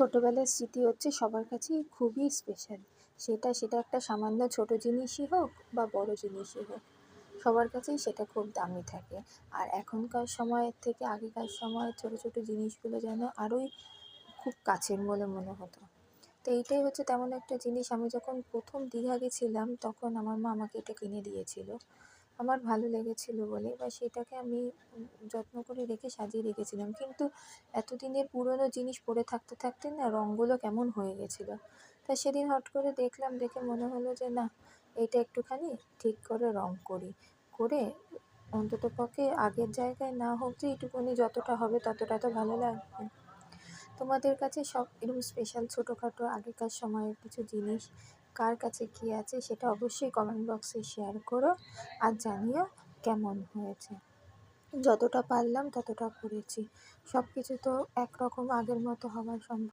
ছোটোবেলার স্মৃতি হচ্ছে সবার কাছেই খুবই স্পেশাল। সেটা একটা সামান্য ছোটো জিনিসই হোক বা বড় জিনিসই হোক, সবার কাছেই সেটা খুব দামি থাকে। আর এখনকার সময়ের থেকে আগেকার সময়ের ছোটো ছোটো জিনিসগুলো যেন আরোই খুব কাছের বলে মনে হতো। তো এইটাই হচ্ছে তেমন একটা জিনিস, আমি যখন প্রথম দীঘা গেছিলাম তখন আমার মা আমাকে এটা কিনে দিয়েছিল। আমার ভালো লেগেছিলো বলে বা সেটাকে আমি যত্ন করে রেখে সাজিয়ে রেখেছিলাম। কিন্তু এতদিনের পুরনো জিনিস পড়ে থাকতে থাকতে না রঙগুলো কেমন হয়ে গেছিলো। তা সেদিন হট করে দেখলাম, দেখে মনে হলো যে না, এইটা একটুখানি ঠিক করে রঙ করি, করে অন্ততপক্ষে আগের জায়গায় না হোক যে এইটুকুনি যতটা হবে ততটা তো ভালো লাগবে। তোমাদের কাছে সব এরকম স্পেশাল ছোটোখাটো আগেকার সময়ের কিছু জিনিস কার কাছে কী আছে সেটা অবশ্যই কমেন্ট বক্সে শেয়ার করো আর জানিও কেমন হয়েছে। যতটা পারলাম ততটা করেছি। সব কিছু তো একরকম আগের মতো হওয়া সম্ভব